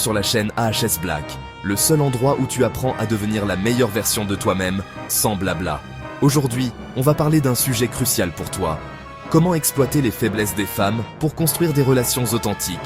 sur la chaîne AHS Black, le seul endroit où tu apprends à devenir la meilleure version de toi-même, sans blabla. Aujourd'hui, on va parler d'un sujet crucial pour toi. Comment exploiter les faiblesses des femmes pour construire des relations authentiques?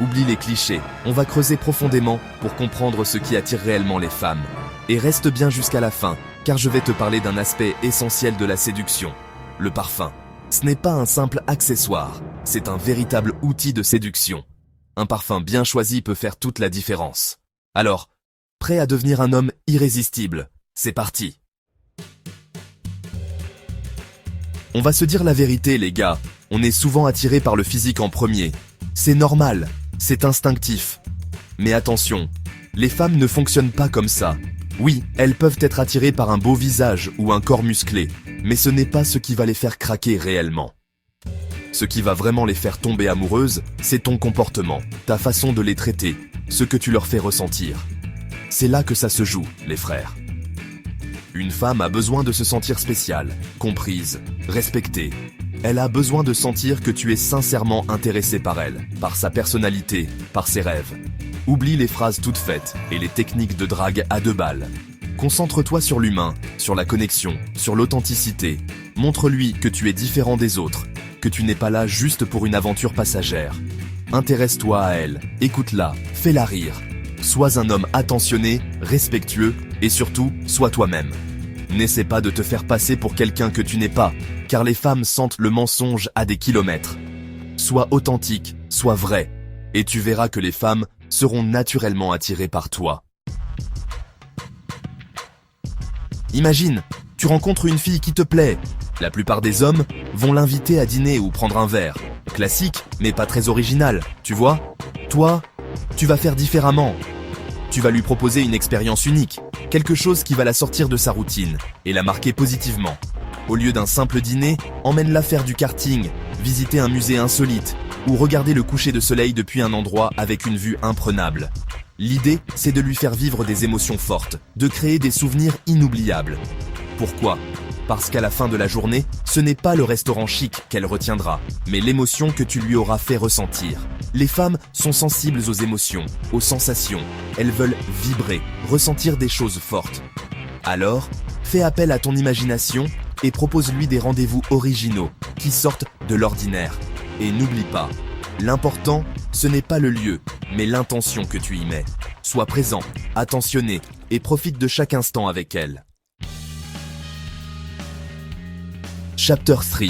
Oublie les clichés, on va creuser profondément pour comprendre ce qui attire réellement les femmes. Et reste bien jusqu'à la fin, car je vais te parler d'un aspect essentiel de la séduction, le parfum. Ce n'est pas un simple accessoire, c'est un véritable outil de séduction. Un parfum bien choisi peut faire toute la différence. Alors, prêt à devenir un homme irrésistible? C'est parti! On va se dire la vérité, les gars, on est souvent attiré par le physique en premier. C'est normal, c'est instinctif. Mais attention, les femmes ne fonctionnent pas comme ça. Oui, elles peuvent être attirées par un beau visage ou un corps musclé, mais ce n'est pas ce qui va les faire craquer réellement. Ce qui va vraiment les faire tomber amoureuses, c'est ton comportement, ta façon de les traiter, ce que tu leur fais ressentir. C'est là que ça se joue, les frères. Une femme a besoin de se sentir spéciale, comprise, respectée. Elle a besoin de sentir que tu es sincèrement intéressé par elle, par sa personnalité, par ses rêves. Oublie les phrases toutes faites et les techniques de drague à 2 balles. Concentre-toi sur l'humain, sur la connexion, sur l'authenticité. Montre-lui que tu es différent des autres, que tu n'es pas là juste pour une aventure passagère. Intéresse-toi à elle, écoute-la, fais-la rire. Sois un homme attentionné, respectueux et surtout, sois toi-même. N'essaie pas de te faire passer pour quelqu'un que tu n'es pas, car les femmes sentent le mensonge à des kilomètres. Sois authentique, sois vrai, et tu verras que les femmes seront naturellement attirées par toi. Imagine, tu rencontres une fille qui te plaît. La plupart des hommes vont l'inviter à dîner ou prendre un verre. Classique, mais pas très original, tu vois? Toi, tu vas faire différemment. Tu vas lui proposer une expérience unique, quelque chose qui va la sortir de sa routine et la marquer positivement. Au lieu d'un simple dîner, emmène-la faire du karting, visiter un musée insolite ou regarder le coucher de soleil depuis un endroit avec une vue imprenable. L'idée, c'est de lui faire vivre des émotions fortes, de créer des souvenirs inoubliables. Pourquoi ? Parce qu'à la fin de la journée, ce n'est pas le restaurant chic qu'elle retiendra, mais l'émotion que tu lui auras fait ressentir. Les femmes sont sensibles aux émotions, aux sensations. Elles veulent vibrer, ressentir des choses fortes. Alors, fais appel à ton imagination et propose-lui des rendez-vous originaux qui sortent de l'ordinaire. Et n'oublie pas, l'important, ce n'est pas le lieu, mais l'intention que tu y mets. Sois présent, attentionné et profite de chaque instant avec elle. Chapter 3.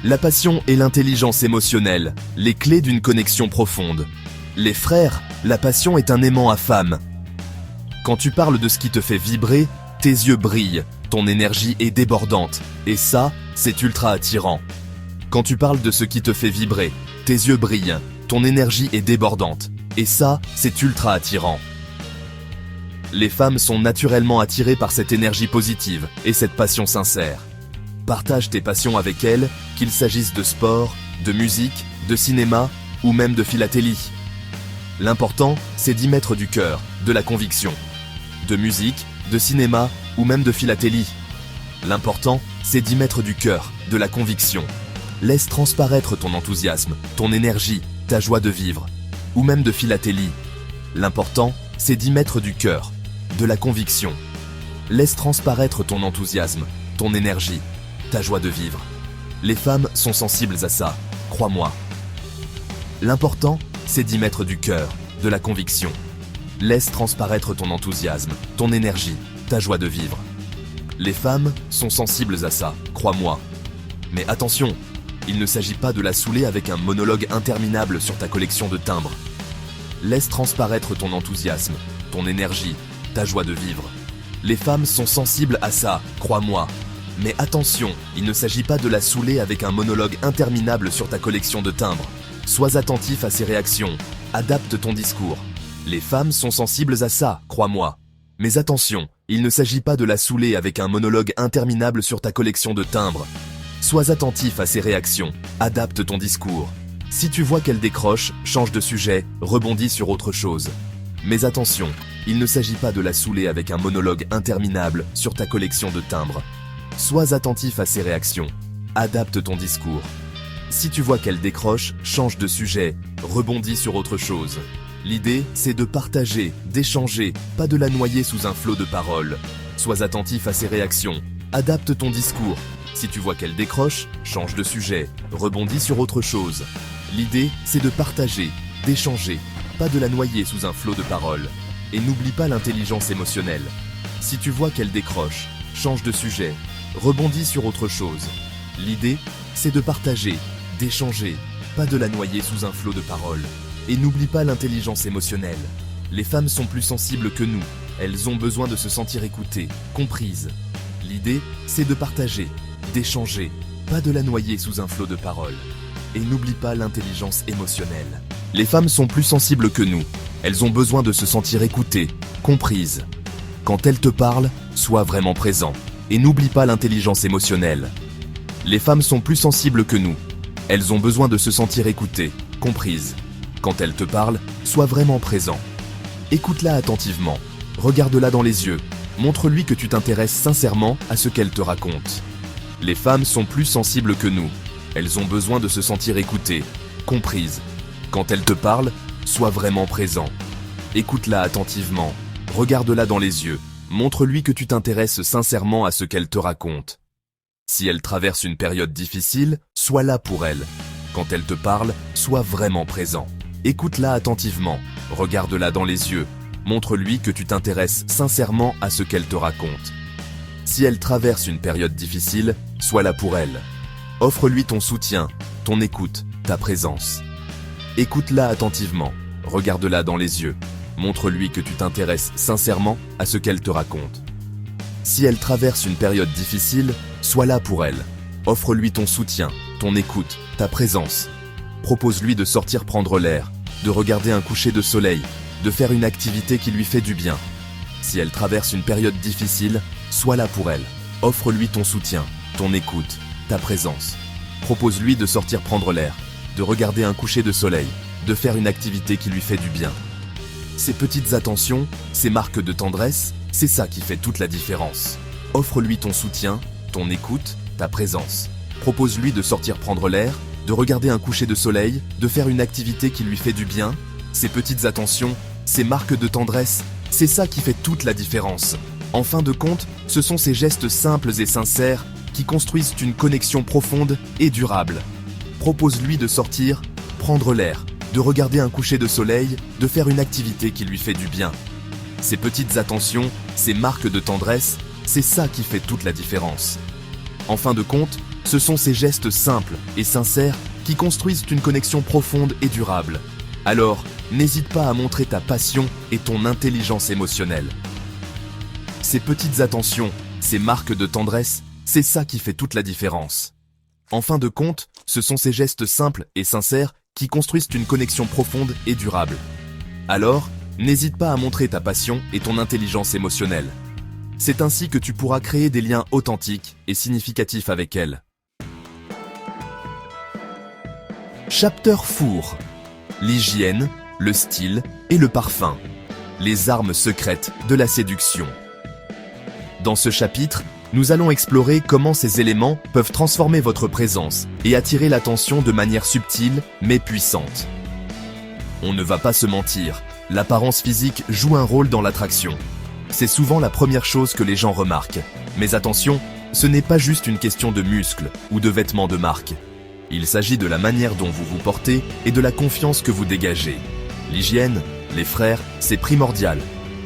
La passion et l'intelligence émotionnelle, les clés d'une connexion profonde. Les frères, la passion est un aimant à femme. Quand tu parles de ce qui te fait vibrer, tes yeux brillent, ton énergie est débordante, et ça, c'est ultra attirant. Quand tu parles de ce qui te fait vibrer, tes yeux brillent, ton énergie est débordante, et ça, c'est ultra attirant. Les femmes sont naturellement attirées par cette énergie positive et cette passion sincère. Partage tes passions avec elles, qu'il s'agisse de sport, de musique, de cinéma ou même de philatélie. L'important, c'est d'y mettre du cœur, de la conviction. De musique, de cinéma ou même de philatélie. L'important, c'est d'y mettre du cœur, de la conviction. Laisse transparaître ton enthousiasme, ton énergie, ta joie de vivre, ou même de philatélie. L'important, c'est d'y mettre du cœur, de la conviction. Laisse transparaître ton enthousiasme, ton énergie, ta joie de vivre. Les femmes sont sensibles à ça, crois-moi. L'important, c'est d'y mettre du cœur, de la conviction. Laisse transparaître ton enthousiasme, ton énergie, ta joie de vivre. Les femmes sont sensibles à ça, crois-moi. Mais attention, il ne s'agit pas de la saouler avec un monologue interminable sur ta collection de timbres. Laisse transparaître ton enthousiasme, ton énergie, ta joie de vivre. Les femmes sont sensibles à ça, crois-moi. Mais attention, il ne s'agit pas de la saouler avec un monologue interminable sur ta collection de timbres. Sois attentif à ses réactions, adapte ton discours. Les femmes sont sensibles à ça, crois-moi. Mais attention, il ne s'agit pas de la saouler avec un monologue interminable sur ta collection de timbres. Sois attentif à ses réactions, adapte ton discours. Si tu vois qu'elle décroche, change de sujet, rebondis sur autre chose. Mais attention, il ne s'agit pas de la saouler avec un monologue interminable sur ta collection de timbres. Sois attentif à ses réactions, adapte ton discours. Si tu vois qu'elle décroche, change de sujet, rebondis sur autre chose. L'idée, c'est de partager, d'échanger, pas de la noyer sous un flot de paroles. Sois attentif à ses réactions, adapte ton discours. Si tu vois qu'elle décroche, change de sujet, rebondis sur autre chose. L'idée, c'est de partager, d'échanger, pas de la noyer sous un flot de paroles. Et n'oublie pas l'intelligence émotionnelle. Si tu vois qu'elle décroche, change de sujet, rebondis sur autre chose. L'idée, c'est de partager, d'échanger, pas de la noyer sous un flot de paroles. Et n'oublie pas l'intelligence émotionnelle. Les femmes sont plus sensibles que nous. Elles ont besoin de se sentir écoutées, comprises. L'idée, c'est de partager, d'échanger, pas de la noyer sous un flot de paroles. Et n'oublie pas l'intelligence émotionnelle. Les femmes sont plus sensibles que nous. Elles ont besoin de se sentir écoutées, comprises. Quand elles te parlent, sois vraiment présent. Et n'oublie pas l'intelligence émotionnelle. Les femmes sont plus sensibles que nous. Elles ont besoin de se sentir écoutées, comprises. Quand elle te parle, sois vraiment présent. Écoute-la attentivement, regarde-la dans les yeux, montre-lui que tu t'intéresses sincèrement à ce qu'elle te raconte. Les femmes sont plus sensibles que nous. Elles ont besoin de se sentir écoutées, comprises. Quand elle te parle, sois vraiment présent. Écoute-la attentivement, regarde-la dans les yeux, montre-lui que tu t'intéresses sincèrement à ce qu'elle te raconte. Si elle traverse une période difficile, sois là pour elle. Quand elle te parle, sois vraiment présent. Écoute-la attentivement, regarde-la dans les yeux, montre-lui que tu t'intéresses sincèrement à ce qu'elle te raconte. Si elle traverse une période difficile, sois là pour elle. Offre-lui ton soutien, ton écoute, ta présence. Écoute-la attentivement, regarde-la dans les yeux, montre-lui que tu t'intéresses sincèrement à ce qu'elle te raconte. Si elle traverse une période difficile, sois là pour elle. Offre-lui ton soutien, ton écoute, ta présence. Propose-lui de sortir prendre l'air, de regarder un coucher de soleil, de faire une activité qui lui fait du bien. Si elle traverse une période difficile, sois là pour elle. Offre-lui ton soutien, ton écoute, ta présence. Propose-lui de sortir prendre l'air, de regarder un coucher de soleil, de faire une activité qui lui fait du bien. Ces petites attentions, ces marques de tendresse, c'est ça qui fait toute la différence. Offre-lui ton soutien, ton écoute, ta présence. Propose-lui de sortir prendre l'air, de regarder un coucher de soleil, de faire une activité qui lui fait du bien. Ces petites attentions, ces marques de tendresse, c'est ça qui fait toute la différence. En fin de compte, ce sont ces gestes simples et sincères qui construisent une connexion profonde et durable. Propose-lui de sortir, prendre l'air, de regarder un coucher de soleil, de faire une activité qui lui fait du bien. Ces petites attentions, ces marques de tendresse, c'est ça qui fait toute la différence. En fin de compte, ce sont ces gestes simples et sincères qui construisent une connexion profonde et durable. Alors, n'hésite pas à montrer ta passion et ton intelligence émotionnelle. Ces petites attentions, ces marques de tendresse, c'est ça qui fait toute la différence. En fin de compte, ce sont ces gestes simples et sincères qui construisent une connexion profonde et durable. Alors, n'hésite pas à montrer ta passion et ton intelligence émotionnelle. C'est ainsi que tu pourras créer des liens authentiques et significatifs avec elle. Chapter 4. L'hygiène, le style et le parfum. Les armes secrètes de la séduction. Dans ce chapitre, nous allons explorer comment ces éléments peuvent transformer votre présence et attirer l'attention de manière subtile mais puissante. On ne va pas se mentir, l'apparence physique joue un rôle dans l'attraction. C'est souvent la première chose que les gens remarquent. Mais attention, ce n'est pas juste une question de muscles ou de vêtements de marque. Il s'agit de la manière dont vous vous portez et de la confiance que vous dégagez. L'hygiène, les frères, c'est primordial.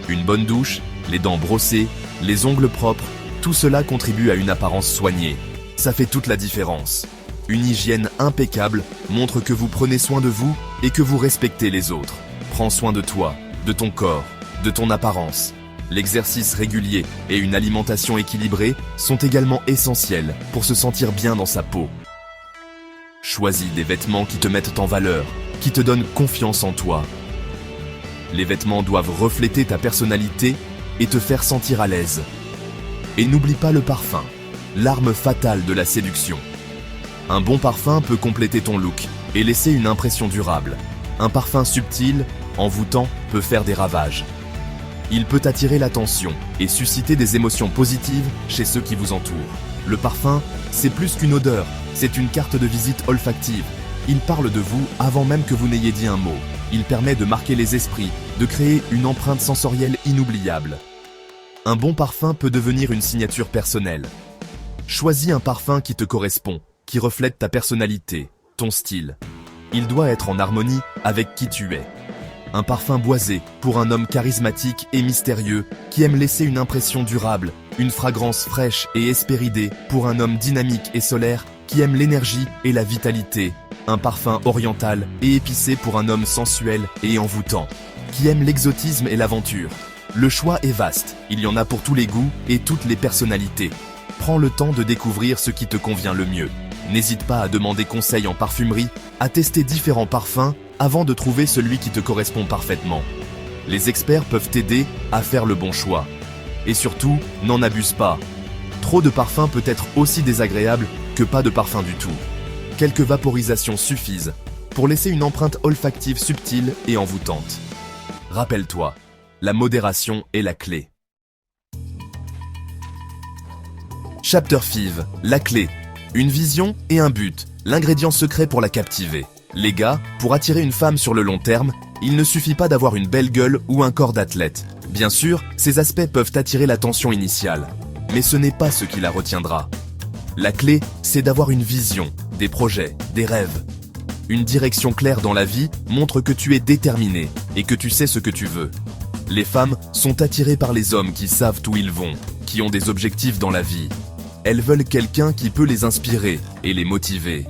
Une bonne douche, les dents brossées, les ongles propres, tout cela contribue à une apparence soignée. Ça fait toute la différence. Une hygiène impeccable montre que vous prenez soin de vous et que vous respectez les autres. Prends soin de toi, de ton corps, de ton apparence. L'exercice régulier et une alimentation équilibrée sont également essentiels pour se sentir bien dans sa peau. Choisis des vêtements qui te mettent en valeur, qui te donnent confiance en toi. Les vêtements doivent refléter ta personnalité et te faire sentir à l'aise. Et n'oublie pas le parfum, l'arme fatale de la séduction. Un bon parfum peut compléter ton look et laisser une impression durable. Un parfum subtil, envoûtant, peut faire des ravages. Il peut attirer l'attention et susciter des émotions positives chez ceux qui vous entourent. Le parfum, c'est plus qu'une odeur, c'est une carte de visite olfactive. Il parle de vous avant même que vous n'ayez dit un mot. Il permet de marquer les esprits, de créer une empreinte sensorielle inoubliable. Un bon parfum peut devenir une signature personnelle. Choisis un parfum qui te correspond, qui reflète ta personnalité, ton style. Il doit être en harmonie avec qui tu es. Un parfum boisé pour un homme charismatique et mystérieux qui aime laisser une impression durable, une fragrance fraîche et hespéridée pour un homme dynamique et solaire qui aime l'énergie et la vitalité. Un parfum oriental et épicé pour un homme sensuel et envoûtant, qui aime l'exotisme et l'aventure. Le choix est vaste, il y en a pour tous les goûts et toutes les personnalités. Prends le temps de découvrir ce qui te convient le mieux. N'hésite pas à demander conseil en parfumerie, à tester différents parfums avant de trouver celui qui te correspond parfaitement. Les experts peuvent t'aider à faire le bon choix. Et surtout, n'en abuse pas. Trop de parfum peut être aussi désagréable que pas de parfum du tout. Quelques vaporisations suffisent pour laisser une empreinte olfactive subtile et envoûtante. Rappelle-toi, la modération est la clé. Chapter 5, la clé. Une vision et un but, l'ingrédient secret pour la captiver. Les gars, pour attirer une femme sur le long terme, il ne suffit pas d'avoir une belle gueule ou un corps d'athlète. Bien sûr, ces aspects peuvent attirer l'attention initiale, mais ce n'est pas ce qui la retiendra. La clé, c'est d'avoir une vision, des projets, des rêves. Une direction claire dans la vie montre que tu es déterminé et que tu sais ce que tu veux. Les femmes sont attirées par les hommes qui savent où ils vont, qui ont des objectifs dans la vie. Elles veulent quelqu'un qui peut les inspirer et les motiver.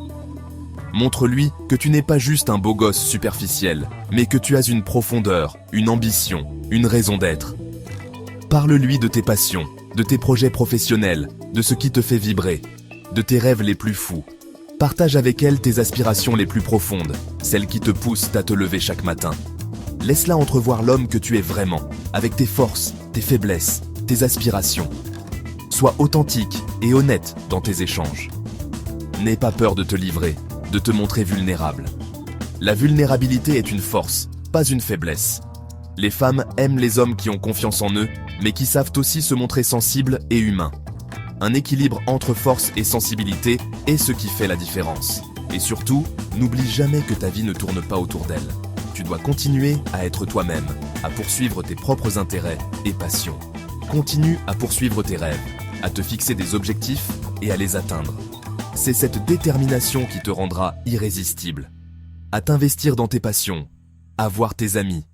Montre-lui que tu n'es pas juste un beau gosse superficiel, mais que tu as une profondeur, une ambition, une raison d'être. Parle-lui de tes passions, de tes projets professionnels, de ce qui te fait vibrer, de tes rêves les plus fous. Partage avec elle tes aspirations les plus profondes, celles qui te poussent à te lever chaque matin. Laisse-la entrevoir l'homme que tu es vraiment, avec tes forces, tes faiblesses, tes aspirations. Sois authentique et honnête dans tes échanges. N'aie pas peur de te livrer, de te montrer vulnérable. La vulnérabilité est une force, pas une faiblesse. Les femmes aiment les hommes qui ont confiance en eux, mais qui savent aussi se montrer sensibles et humains. Un équilibre entre force et sensibilité est ce qui fait la différence. Et surtout, n'oublie jamais que ta vie ne tourne pas autour d'elle. Tu dois continuer à être toi-même, à poursuivre tes propres intérêts et passions. Continue à poursuivre tes rêves, à te fixer des objectifs et à les atteindre. C'est cette détermination qui te rendra irrésistible. À t'investir dans tes passions, à voir tes amis.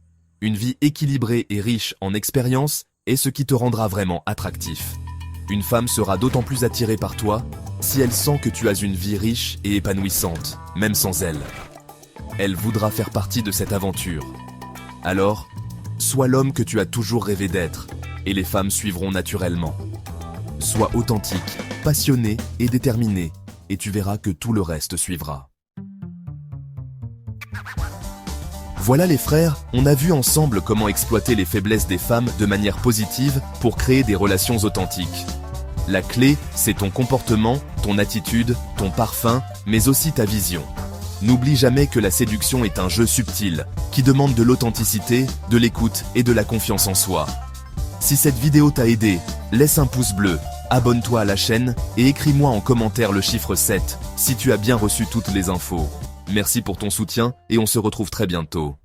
Une vie équilibrée et riche en expériences est ce qui te rendra vraiment attractif. Une femme sera d'autant plus attirée par toi si elle sent que tu as une vie riche et épanouissante, même sans elle. Elle voudra faire partie de cette aventure. Alors, sois l'homme que tu as toujours rêvé d'être, et les femmes suivront naturellement. Sois authentique, passionné et déterminé, et tu verras que tout le reste suivra. Voilà les frères, on a vu ensemble comment exploiter les faiblesses des femmes de manière positive pour créer des relations authentiques. La clé, c'est ton comportement, ton attitude, ton parfum, mais aussi ta vision. N'oublie jamais que la séduction est un jeu subtil, qui demande de l'authenticité, de l'écoute et de la confiance en soi. Si cette vidéo t'a aidé, laisse un pouce bleu, abonne-toi à la chaîne et écris-moi en commentaire le chiffre 7 si tu as bien reçu toutes les infos. Merci pour ton soutien et on se retrouve très bientôt.